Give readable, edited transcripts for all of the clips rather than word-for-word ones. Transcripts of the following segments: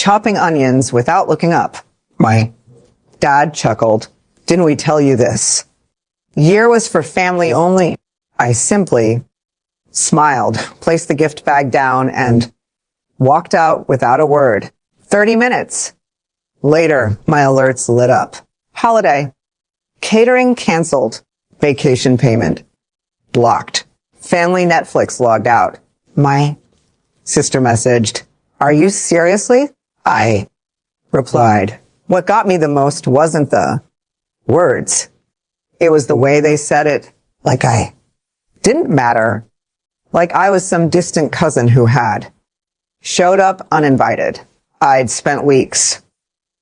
chopping onions without looking up. My dad chuckled. Didn't we tell you this? Year was for family only. I simply smiled, placed the gift bag down, and walked out without a word. 30 minutes later, my alerts lit up. Holiday. Catering canceled. Vacation payment blocked. Family Netflix logged out. My sister messaged, "Are you seriously?" I replied, what got me the most wasn't the words. It was the way they said it, like I didn't matter, like I was some distant cousin who had showed up uninvited. I'd spent weeks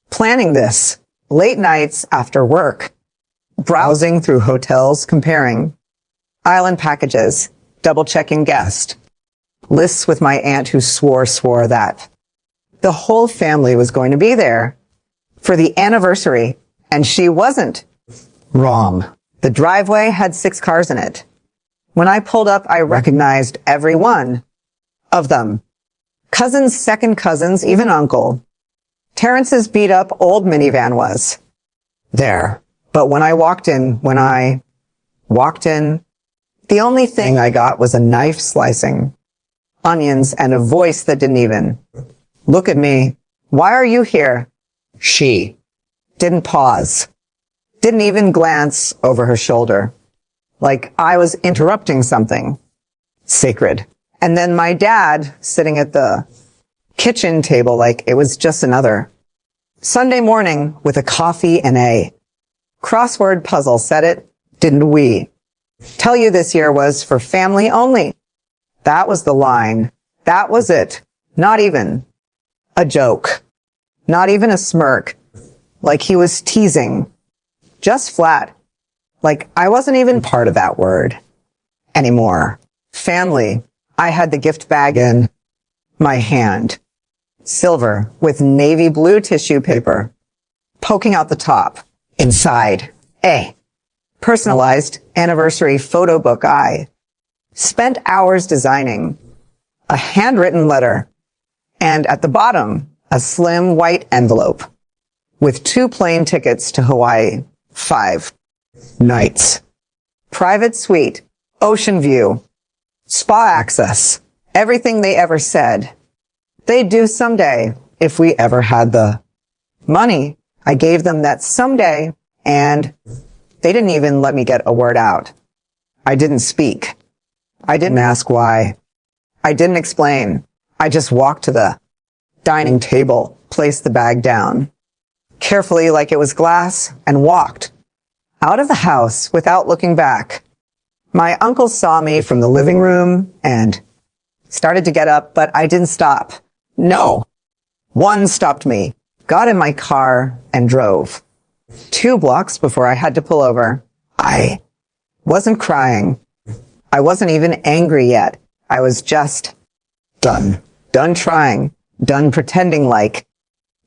planning this, late nights after work, browsing through hotels, comparing island packages, double-checking guest lists with my aunt who swore that the whole family was going to be there for the anniversary, and she wasn't wrong. The driveway had 6 cars in it. When I pulled up, I recognized every one of them. Cousins, second cousins, even uncle. Terrence's beat-up old minivan was there. But when I walked in, the only thing I got was a knife slicing onions and a voice that didn't even look at me. Why are you here? She didn't pause, didn't even glance over her shoulder, like I was interrupting something sacred. And then my dad sitting at the kitchen table like it was just another Sunday morning with a coffee and a crossword puzzle. Said it, didn't we tell you this year was for family only? That was the line. That was it. Not even a joke. Not even a smirk. Like he was teasing. Just flat. Like I wasn't even part of that word anymore. Family. I had the gift bag in my hand. Silver with navy blue tissue paper poking out the top. Inside, a personalized anniversary photo book. I spent hours designing a handwritten letter, and at the bottom, a slim white envelope with 2 plane tickets to Hawaii, 5 nights, private suite, ocean view, spa access, everything they ever said they'd do someday if we ever had the money. I gave them that someday, and they didn't even let me get a word out. I didn't speak. I didn't ask why. I didn't explain. I just walked to the dining table, placed the bag down carefully like it was glass, and walked out of the house without looking back. My uncle saw me from the living room and started to get up, but I didn't stop. No. One stopped me, got in my car, and drove 2 blocks before I had to pull over. I wasn't crying. I wasn't even angry yet. I was just done. Done trying. Done pretending like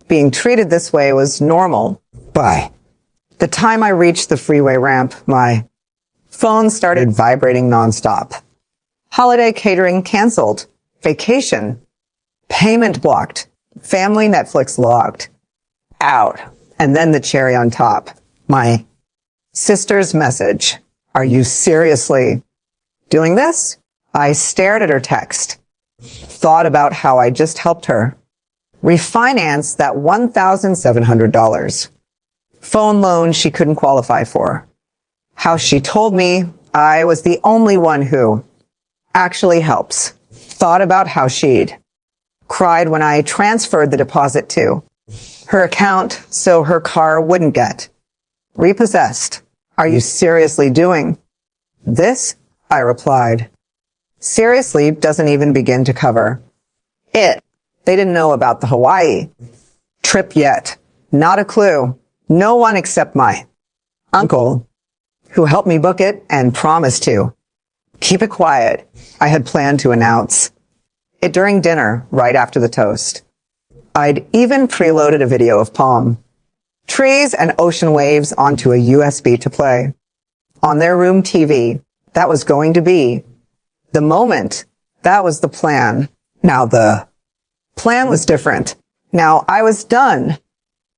being treated this way was normal. By the time I reached the freeway ramp, my phone started vibrating nonstop. Holiday catering canceled. Vacation. Payment blocked. Family Netflix logged out. And then the cherry on top. My sister's message. Are you seriously doing this? I stared at her text. Thought about how I just helped her refinance that $1,700 phone loan she couldn't qualify for. How she told me I was the only one who actually helps. Thought about how she'd cried when I transferred the deposit to her account so her car wouldn't get repossessed. Are you seriously doing this? I replied. Seriously doesn't even begin to cover it. They didn't know about the Hawaii trip yet. Not a clue. No one except my uncle, who helped me book it and promised to keep it quiet. I had planned to announce it during dinner right after the toast. I'd even preloaded a video of palm trees and ocean waves onto a USB to play on their room TV. That was going to be the moment. That was the plan. Now the plan was different. Now I was done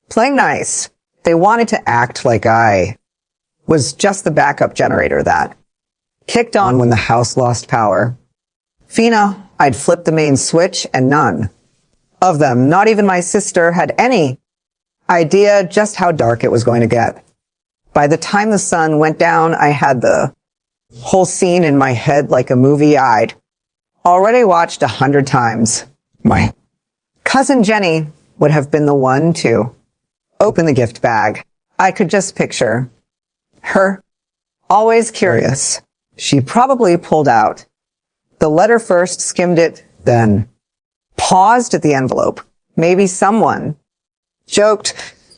playing nice. They wanted to act like I was just the backup generator that kicked on when the house lost power. Fina, I'd flipped the main switch and none of them, not even my sister, had any idea just how dark it was going to get. By the time the sun went down, I had the whole scene in my head like a movie I'd already watched 100 times. My cousin Jenny would have been the one to open the gift bag. I could just picture her, always curious. She probably pulled out the letter first, skimmed it, then paused at the envelope. Maybe someone joked,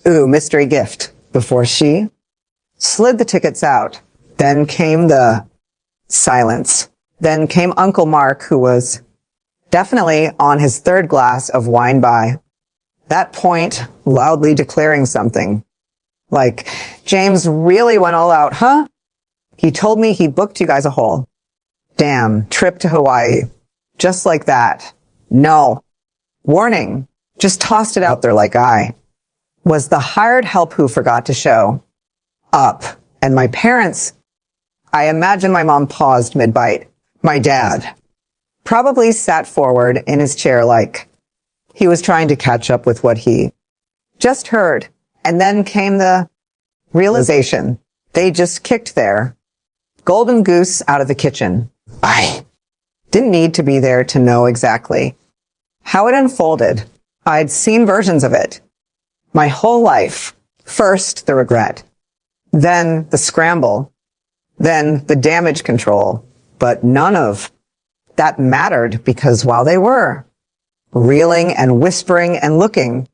"Ooh, mystery gift," before she slid the tickets out. Then came the silence. Then came Uncle Mark, who was definitely on his third glass of wine by that point, loudly declaring something. Like, "James really went all out, huh? He told me he booked you guys a whole damn trip to Hawaii. Just like that. No. Warning. Just tossed it out there like I was the hired help who forgot to show up. And my parents, I imagine my mom paused mid-bite. My dad probably sat forward in his chair like he was trying to catch up with what he just heard. And then came the realization. They just kicked their golden goose out of the kitchen. I didn't need to be there to know exactly how it unfolded. I'd seen versions of it my whole life. First, the regret, then the scramble, then the damage control. But none of that mattered because while they were reeling and whispering and looking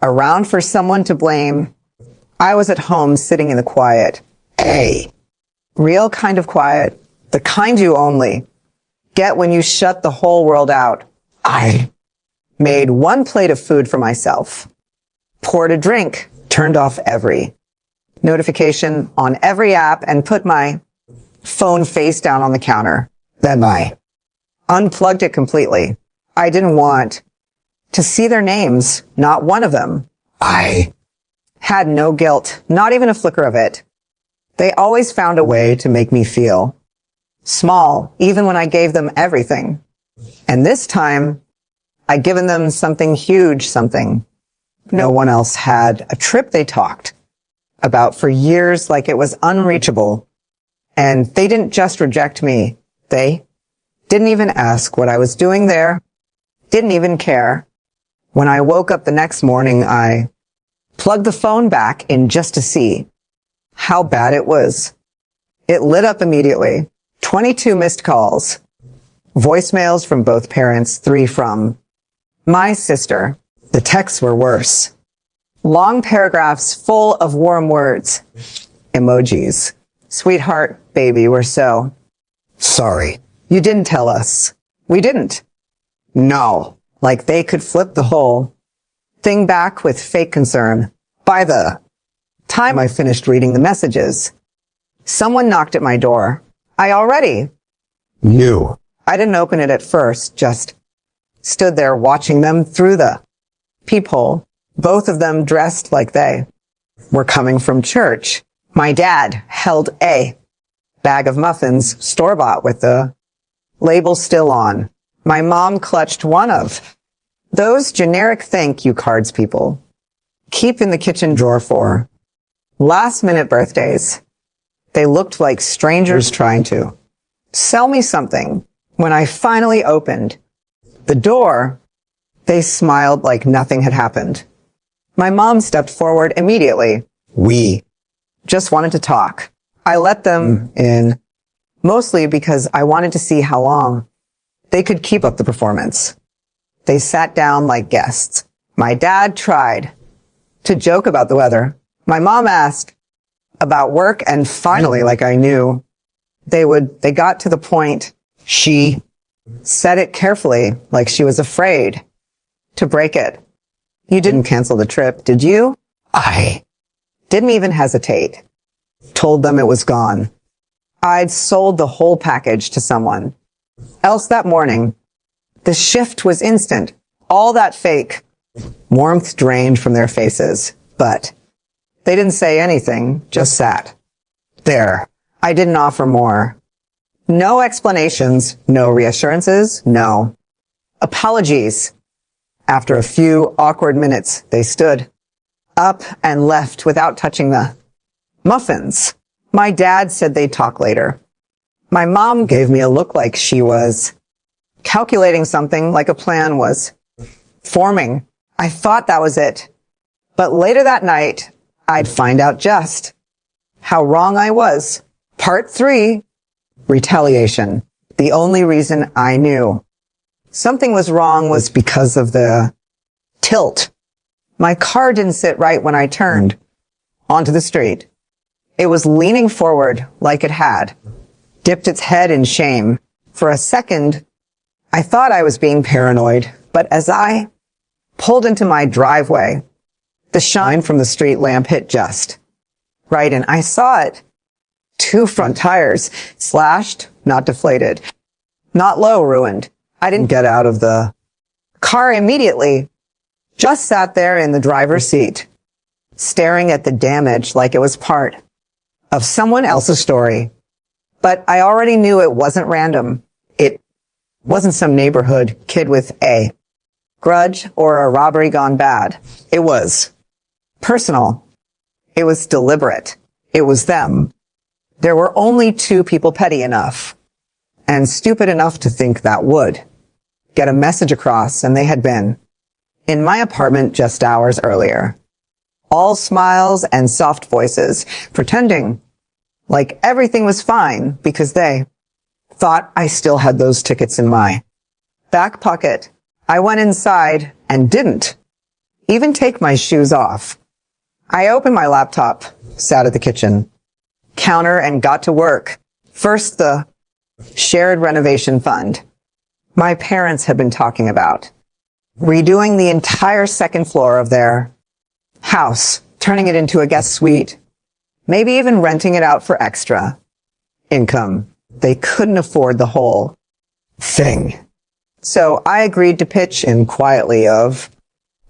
around for someone to blame, I was at home sitting in the quiet. A real kind of quiet, the kind you only get when you shut the whole world out. I made one plate of food for myself, poured a drink, turned off every notification on every app, and put my phone face down on the counter. Then I unplugged it completely. I didn't want to see their names, not one of them. I had no guilt, not even a flicker of it. They always found a way to make me feel small, even when I gave them everything. And this time, I'd given them something huge, something no one else had, a trip they talked about for years like it was unreachable. And they didn't just reject me. They didn't even ask what I was doing there, didn't even care. When I woke up the next morning, I plugged the phone back in just to see how bad it was. It lit up immediately. 22 missed calls, voicemails from both parents, 3 from my sister. The texts were worse. Long paragraphs full of warm words, emojis. "Sweetheart, baby, we're so sorry. You didn't tell us." "We didn't." "No." Like they could flip the whole thing back with fake concern. By the time I finished reading the messages, someone knocked at my door. I already knew. I didn't open it at first, just stood there watching them through the peephole, both of them dressed like they were coming from church. My dad held a bag of muffins, store-bought with the label still on. My mom clutched one of those generic thank you cards people keep in the kitchen drawer for last-minute birthdays. They looked like strangers trying to sell me something. When I finally opened the door, they smiled like nothing had happened. My mom stepped forward immediately. "We just wanted to talk." I let them in, mostly because I wanted to see how long they could keep up the performance. They sat down like guests. My dad tried to joke about the weather. My mom asked about work, and finally, like I knew they got to the point. She said it carefully, like she was afraid to break it. "You didn't cancel the trip, did you?" I didn't even hesitate. Told them it was gone. I'd sold the whole package to someone else that morning. The shift was instant. All that fake Warmth drained from their faces, but they didn't say anything, just sat there. I didn't offer more. No explanations, no reassurances, no apologies. After a few awkward minutes, they stood up and left without touching the muffins. My dad said they'd talk later. My mom gave me a look like she was calculating something, like a plan was forming. I thought that was it. But later that night, I'd find out just how wrong I was. Part 3, retaliation. The only reason I knew something was wrong was because of the tilt. My car didn't sit right when I turned onto the street. It was leaning forward like it had dipped its head in shame. For a second, I thought I was being paranoid, but as I pulled into my driveway, the shine from the street lamp hit just right, and I saw it. 2 front tires, slashed, not deflated, not low, ruined. I didn't get out of the car immediately, just sat there in the driver's seat, staring at the damage like it was part of someone else's story. But I already knew it wasn't random. It wasn't some neighborhood kid with a grudge or a robbery gone bad. It was personal. It was deliberate. It was them. There were only 2 people petty enough and stupid enough to think that would get a message across, and they had been in my apartment just hours earlier. All smiles and soft voices, pretending like everything was fine because they thought I still had those tickets in my back pocket. I went inside and didn't even take my shoes off. I opened my laptop, sat at the kitchen counter, and got to work. First, the shared renovation fund my parents had been talking about. Redoing the entire second floor of their house, turning it into a guest suite, maybe even renting it out for extra income. They couldn't afford the whole thing. So I agreed to pitch in quietly, of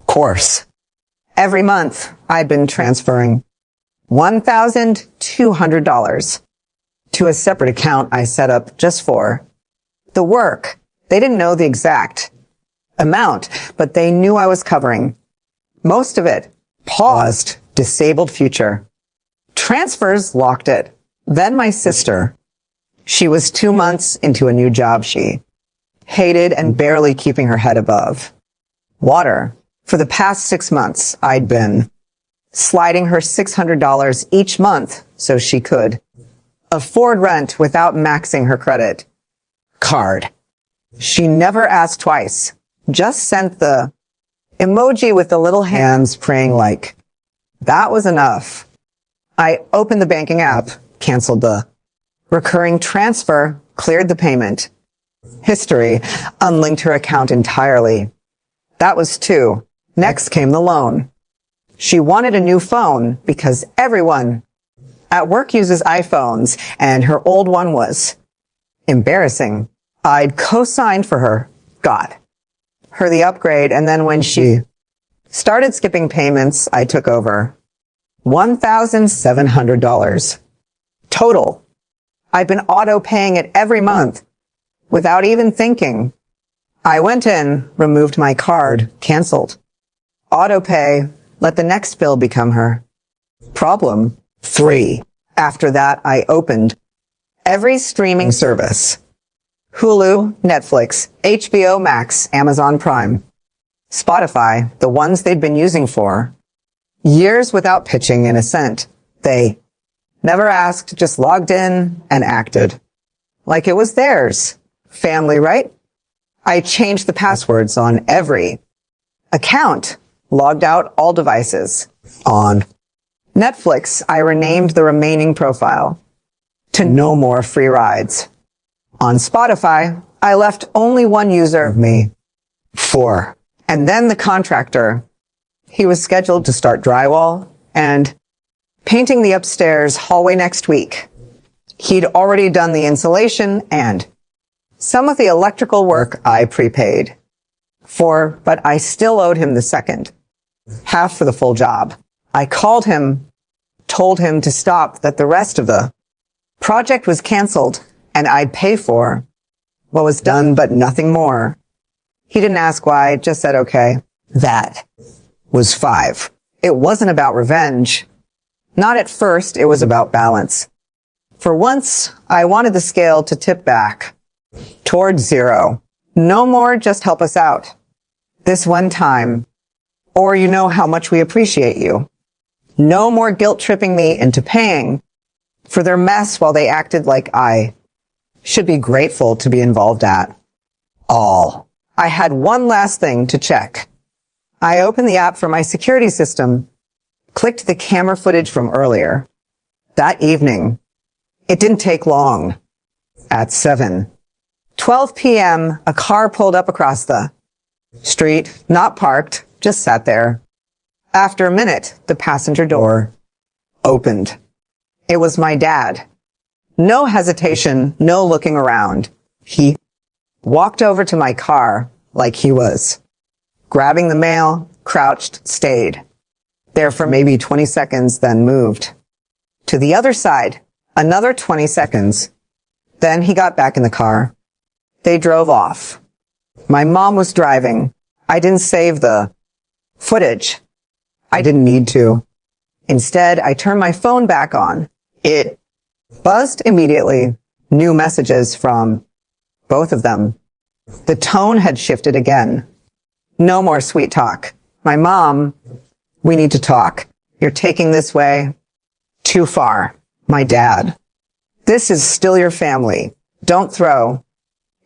course. Every month, I'd been transferring $1,200 to a separate account I set up just for the work. They didn't know the exact amount, but they knew I was covering most of it. Paused, disabled future. Transfers locked it. Then my sister. She was 2 months into a new job she hated and barely keeping her head above water. For the past 6 months, I'd been sliding her $600 each month so she could afford rent without maxing her credit card. She never asked twice, just sent the emoji with the little hands praying like that was enough. I opened the banking app, canceled the recurring transfer, cleared the payment history, unlinked her account entirely. That was 2. Next came the loan. She wanted a new phone because everyone at work uses iPhones, and her old one was embarrassing. I'd co-signed for her, got her the upgrade, and then when she started skipping payments, I took over. $1,700 total. I've been auto-paying it every month without even thinking. I went in, removed my card, canceled. Auto-pay, let the next bill become her problem. 3. After that, I opened every streaming service. Hulu, Netflix, HBO Max, Amazon Prime, Spotify, the ones they'd been using for years without pitching in a cent. They never asked, just logged in and acted like it was theirs. Family, right? I changed the passwords on every account, logged out all devices. On Netflix, I renamed the remaining profile to no more free rides. On Spotify, I left only one user of me. 4. And then the contractor. He was scheduled to start drywall and painting the upstairs hallway next week. He'd already done the insulation and some of the electrical work I prepaid. but I still owed him the second, half for the full job. I called him, told him to stop, that the rest of the project was canceled and I'd pay for what was done, but nothing more. He didn't ask why, just said, okay. That was 5. It wasn't about revenge. Not at first, it was about balance. For once, I wanted the scale to tip back towards 0. No more, just help us out. This one time. Or you know how much we appreciate you. No more guilt tripping me into paying for their mess while they acted like I should be grateful to be involved at all. I had one last thing to check. I opened the app for my security system, clicked the camera footage from earlier. That evening, it didn't take long. At 7:12 p.m., a car pulled up across the street, not parked, just sat there. After a minute, the passenger door opened. It was my dad. No hesitation, no looking around. He walked over to my car like he was grabbing the mail, crouched, stayed there for maybe 20 seconds, then moved to the other side. Another 20 seconds. Then he got back in the car. They drove off. My mom was driving. I didn't save the footage. I didn't need to. Instead, I turned my phone back on. It buzzed immediately. New messages from both of them. The tone had shifted again. No more sweet talk. My mom, we need to talk. You're taking this way too far. My dad, this is still your family. Don't throw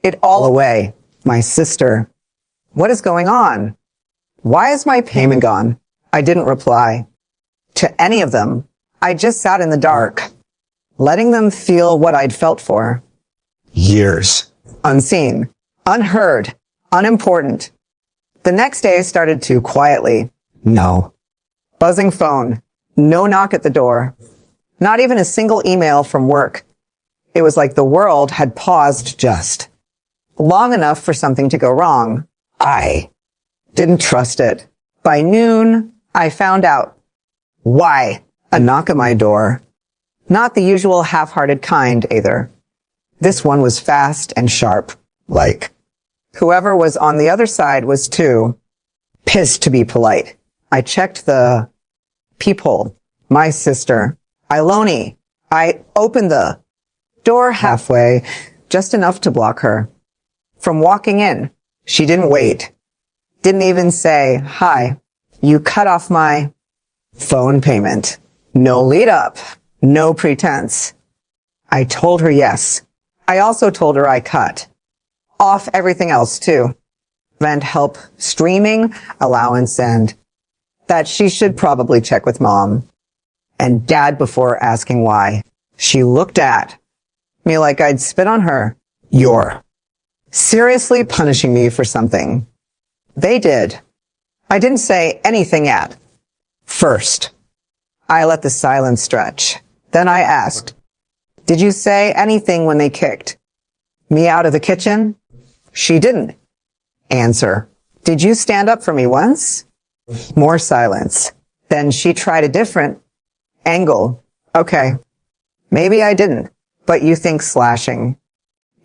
it all away. My sister, what is going on? Why is my payment gone? I didn't reply to any of them. I just sat in the dark, letting them feel what I'd felt for years. Unseen, unheard, unimportant. The next day started too quietly. No. Buzzing phone. No knock at the door. Not even a single email from work. It was like the world had paused just long enough for something to go wrong. I didn't trust it. By noon, I found out why. A knock at my door. Not the usual half-hearted kind either. This one was fast and sharp. Like whoever was on the other side was too pissed to be polite. I checked the peephole. My sister, Iloni. I opened the door halfway, just enough to block her from walking in. She didn't wait. Didn't even say, hi, you cut off my phone payment. No lead up. No pretense. I told her yes. I also told her I cut off everything else too. Rent, help, streaming, allowance, and that she should probably check with mom and dad before asking why. She looked at me like I'd spit on her. You're seriously punishing me for something. They did. I didn't say anything yet. First, I let the silence stretch. Then I asked, did you say anything when they kicked me out of the kitchen? She didn't answer. Did you stand up for me once? More silence. Then she tried a different angle. Okay, maybe I didn't, but you think slashing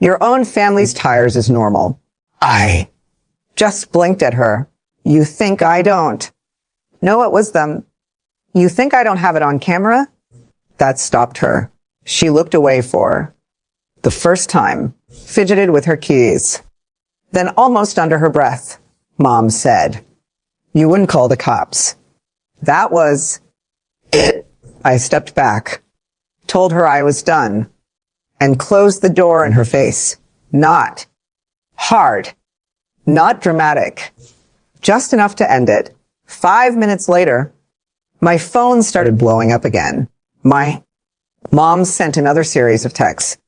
your own family's tires is normal. I just blinked at her. You think I don't? No, it was them. You think I don't have it on camera? That stopped her. She looked away for the first time, fidgeted with her keys. Then almost under her breath, Mom said, you wouldn't call the cops. That was it. I stepped back, told her I was done, and closed the door in her face. Not hard, not dramatic, just enough to end it. 5 minutes later, my phone started blowing up again. My mom sent another series of texts.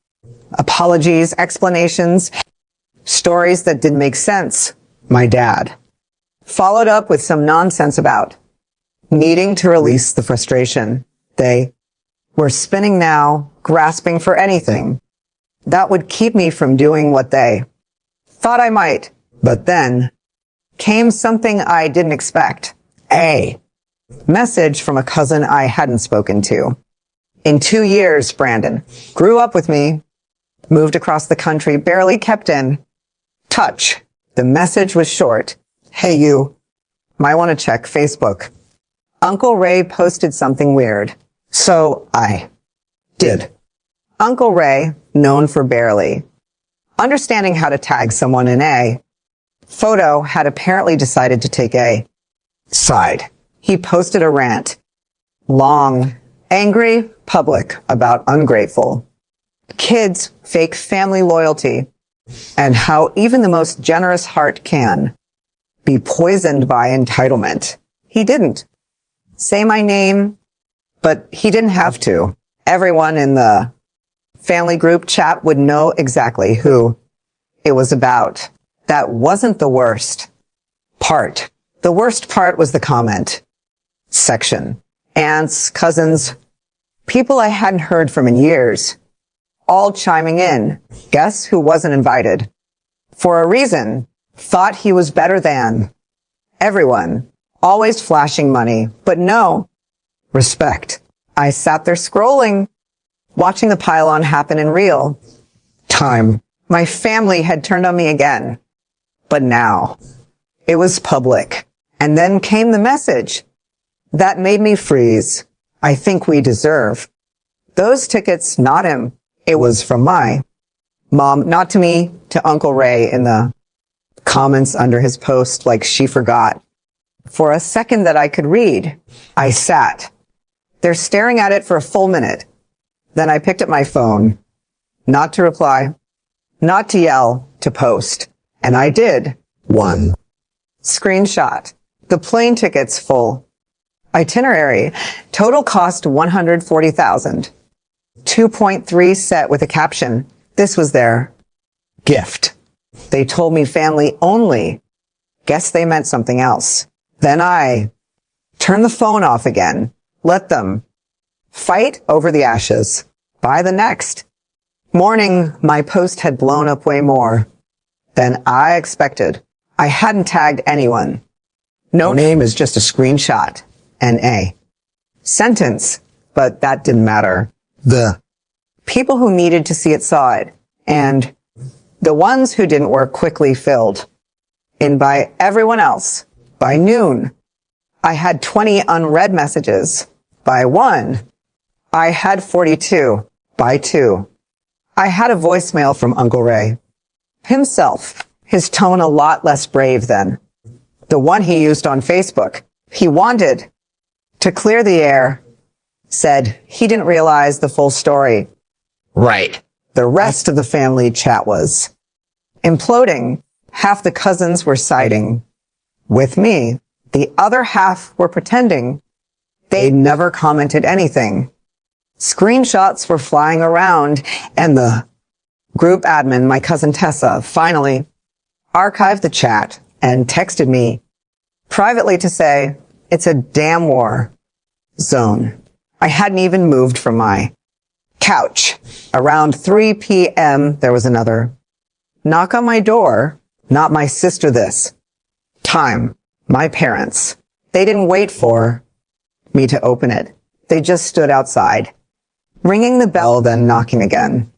Apologies, explanations, stories that didn't make sense. My dad followed up with some nonsense about needing to release the frustration. They were spinning now, grasping for anything that would keep me from doing what they thought I might. But then came something I didn't expect. A message from a cousin I hadn't spoken to. In 2 years, Brandon grew up with me, moved across the country, barely kept in touch. The message was short. Hey, you might want to check Facebook. Uncle Ray posted something weird. So I did. Uncle Ray, known for barely understanding how to tag someone in a photo, had apparently decided to take a side. He posted a rant. Long, angry, public, about ungrateful kids, fake family loyalty, and how even the most generous heart can be poisoned by entitlement. He didn't say my name, but he didn't have to. Everyone in the family group chat would know exactly who it was about. That wasn't the worst part. The worst part was the comment section. Aunts, cousins, people I hadn't heard from in years, all chiming in. Guess who wasn't invited? For a reason, thought he was better than everyone, always flashing money, but no respect. I sat there scrolling, watching the pile-on happen in real time. My family had turned on me again, but now it was public. And then came the message that made me freeze. I think we deserve those tickets, not him. It was from my mom, not to me, to Uncle Ray in the comments under his post, like she forgot. For a second that I could read, I sat there staring at it for a full minute. Then I picked up my phone, not to reply, not to yell, to post. And I did. One screenshot. The plane tickets full. Itinerary. Total cost $140,000. 2.3 set with a caption. This was their gift. They told me family only. Guess they meant something else. Then I turned the phone off again. Let them fight over the ashes. By the next morning, my post had blown up way more than I expected. I hadn't tagged anyone. No name is just a screenshot and a sentence, but that didn't matter. The people who needed to see it saw it, and the ones who didn't were quickly filled in by everyone else. By noon, I had 20 unread messages. By 1, I had 42. By 2, I had a voicemail from Uncle Ray himself, his tone a lot less brave than the one he used on Facebook. He wanted to clear the air, said he didn't realize the full story. Right. The rest of the family chat was imploding. Half the cousins were siding with me. The other half were pretending they never commented anything. Screenshots were flying around, and the group admin, my cousin Tessa, finally archived the chat and texted me privately to say, it's a damn war zone. I hadn't even moved from my couch. Around 3 p.m., there was another knock on my door. Not my sister this time. My parents. They didn't wait for me to open it. They just stood outside, ringing the bell, then knocking again.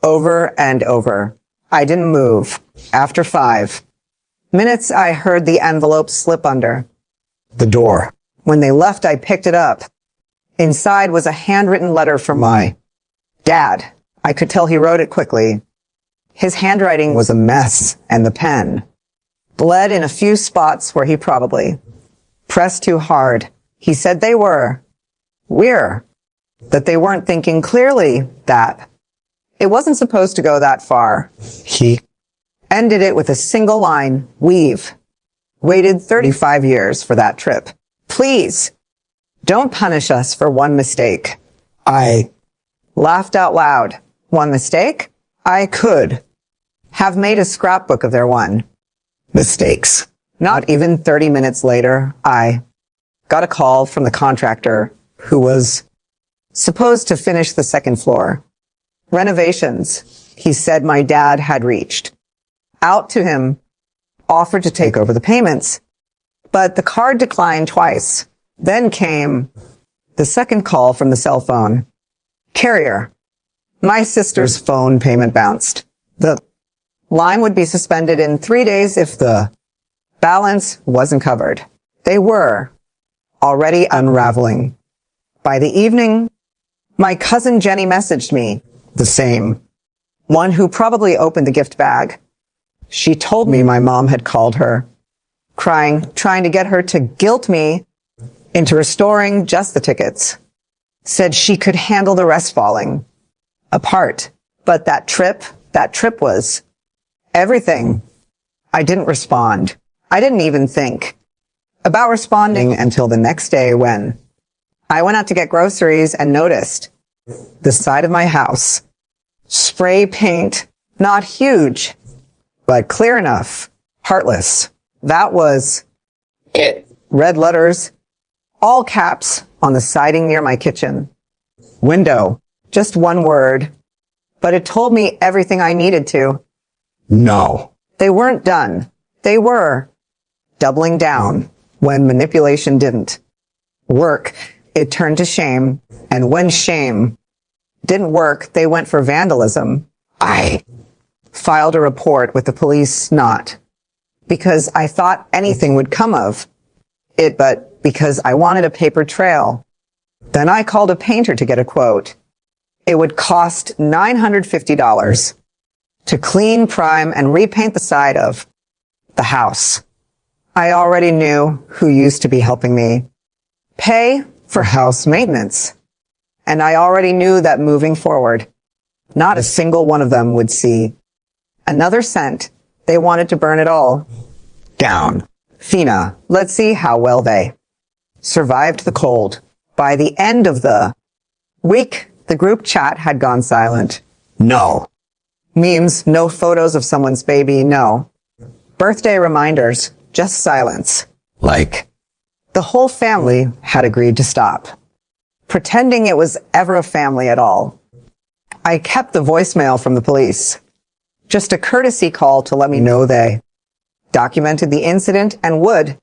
Over and over. I didn't move. After 5 minutes, I heard the envelope slip under the door. When they left, I picked it up. Inside was a handwritten letter from my dad. I could tell he wrote it quickly. His handwriting was a mess, and the pen bled in a few spots where he probably pressed too hard. He said they were that they weren't thinking clearly, that it wasn't supposed to go that far. He ended it with a single line. We've waited 35 years for that trip. Please don't punish us for one mistake. I laughed out loud. One mistake? I could have made a scrapbook of their one mistakes. Not even 30 minutes later, I got a call from the contractor who was supposed to finish the second floor renovations. He said my dad had reached out to him offered to take over the payments, but the card declined twice. Then came the second call from the cell phone. Carrier. My sister's phone payment bounced. The line would be suspended in 3 days if the balance wasn't covered. They were already unraveling. By the evening, my cousin Jenny messaged me, the same one who probably opened the gift bag. She told me my mom had called her, crying, trying to get her to guilt me into restoring just the tickets. Said she could handle the rest falling apart. But that trip was everything. I didn't respond. I didn't even think about responding until the next day when I went out to get groceries and noticed the side of my house. Spray paint, not huge, but clear enough. Heartless. That was it. Red letters, all caps on the siding near my kitchen. Window. Just one word. But it told me everything I needed to. No. They weren't done. They were doubling down when manipulation didn't work. It turned to shame. And when shame didn't work, they went for vandalism. I filed a report with the police, not because I thought anything would come of it, but because I wanted a paper trail. Then I called a painter to get a quote. It would cost $950 to clean, prime, and repaint the side of the house. I already knew who used to be helping me pay for house maintenance. And I already knew that moving forward, not a single one of them would see another cent. They wanted to burn it all down. Fina, let's see how well they survived the cold. By the end of the week, the group chat had gone silent. No memes, no photos of someone's baby, no birthday reminders, just silence. Like the whole family had agreed to stop pretending it was ever a family at all. I kept the voicemail from the police. Just a courtesy call to let me know they documented the incident and would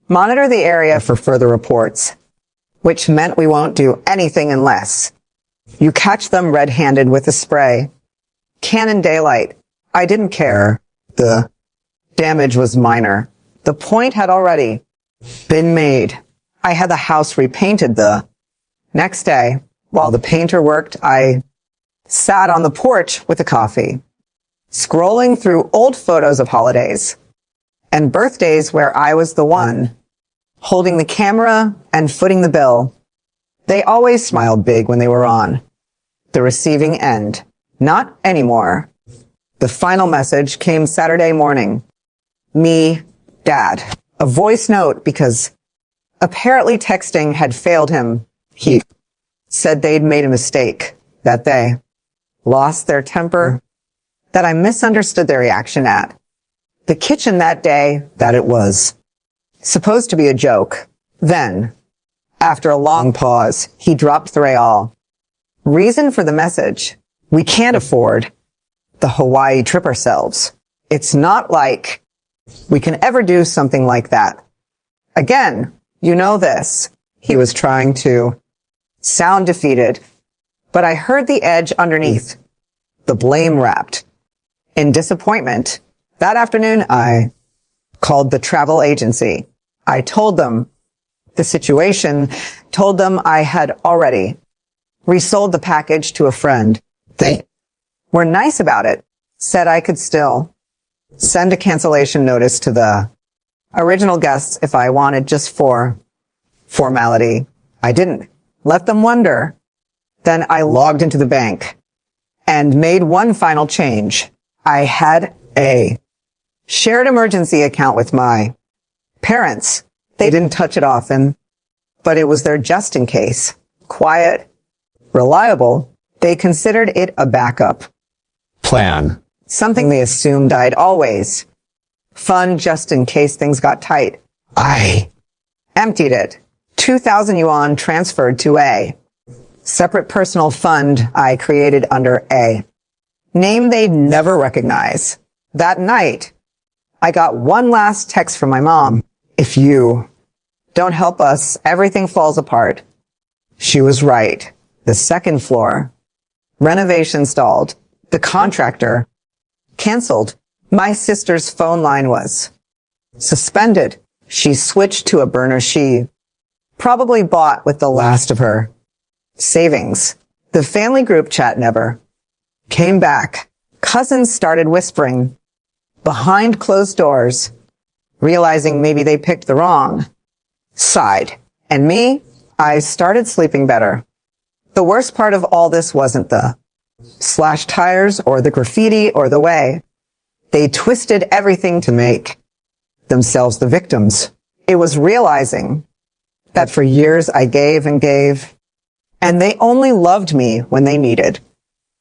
monitor the area for further reports, which meant we won't do anything unless you catch them red-handed with a spray. Cannon daylight. I didn't care. The damage was minor. The point had already been made. I had the house repainted the next day. While the painter worked, I sat on the porch with a coffee, scrolling through old photos of holidays and birthdays where I was the one holding the camera and footing the bill. They always smiled big when they were on the receiving end. Not anymore. The final message came Saturday morning. Me, Dad. A voice note because apparently texting had failed him. He said they'd made a mistake, that they lost their temper, that I misunderstood their reaction at the kitchen that day, that it was supposed to be a joke. Then, after a long pause, he dropped the all. Reason for the message. We can't afford the Hawaii trip ourselves. It's not like we can ever do something like that. Again, you know this. He was trying to sound defeated, but I heard the edge underneath, the blame wrapped in disappointment. That afternoon, I called the travel agency. I told them the situation, told them I had already resold the package to a friend. They were nice about it, said I could still send a cancellation notice to the original guests if I wanted, just for formality. I didn't let them wonder. Then I logged into the bank and made one final change. I had a shared emergency account with my parents. They didn't touch it often, but it was their just in case. Quiet, reliable. They considered it a backup plan. Something they assumed I'd always fund just in case things got tight. I emptied it. 2,000 yuan transferred to a separate personal fund I created under a name they'd never recognize. That night, I got one last text from my mom. If you don't help us, everything falls apart. She was right. The second floor. Renovation stalled. The contractor canceled. My sister's phone line was suspended. She switched to a burner she probably bought with the last of her savings. The family group chat never came back. Cousins started whispering behind closed doors, realizing maybe they picked the wrong side. And me, I started sleeping better. The worst part of all this wasn't the slashed tires or the graffiti or the way they twisted everything to make themselves the victims. It was realizing that for years I gave and gave, and they only loved me when they needed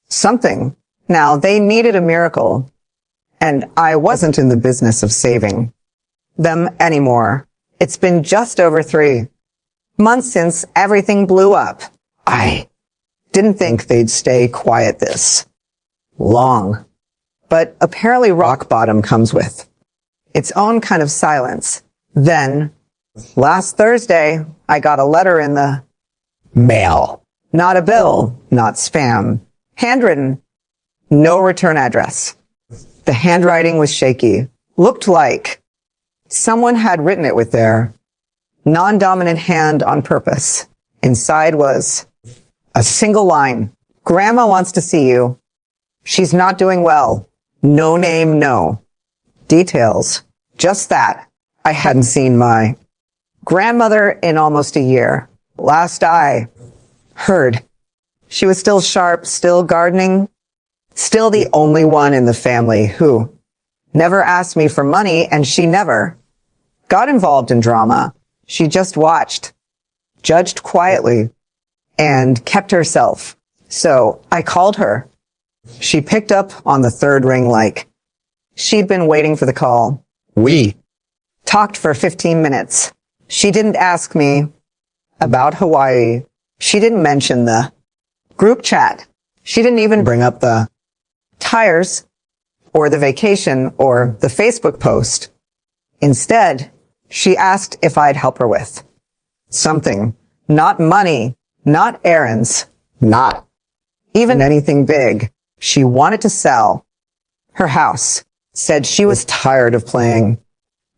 something. Now they needed a miracle, and I wasn't in the business of saving them anymore. It's been just over 3 months since everything blew up. I didn't think they'd stay quiet this long, but apparently rock bottom comes with its own kind of silence. Then, last Thursday, I got a letter in the mail. Not a bill, not spam. Handwritten, no return address. The handwriting was shaky. Looked like someone had written it with their non-dominant hand on purpose. Inside was a single line. Grandma wants to see you. She's not doing well. No name, no details. Just that. I hadn't seen my grandmother in almost a year. Last I heard, she was still sharp, still gardening, still the only one in the family who never asked me for money, and she never got involved in drama. She just watched, judged quietly, and kept herself. So I called her. She picked up on the third ring like she'd been waiting for the call. We talked for 15 minutes. She didn't ask me about Hawaii. She didn't mention the group chat. She didn't even bring up the tires or the vacation or the Facebook post. Instead, she asked if I'd help her with something. Not money, not errands, not even anything big. She wanted to sell her house, said she was tired of playing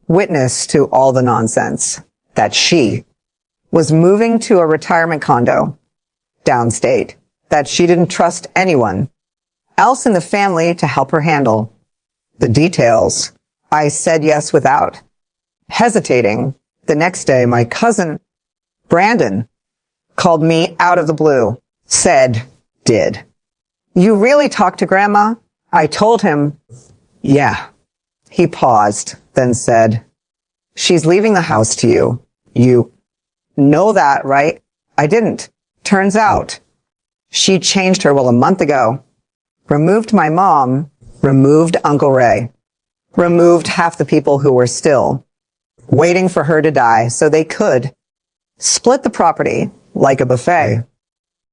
witness to all the nonsense, that she was moving to a retirement condo downstate, that she didn't trust anyone else in the family to help her handle the details. I said yes without hesitating. The next day, my cousin, Brandon, called me out of the blue, said, "Did you really talk to Grandma?" I told him, yeah. He paused, then said, "She's leaving the house to you. You know that, right?" I didn't. Turns out, she changed her will a month ago. Removed my mom, removed Uncle Ray, removed half the people who were still waiting for her to die so they could split the property like a buffet.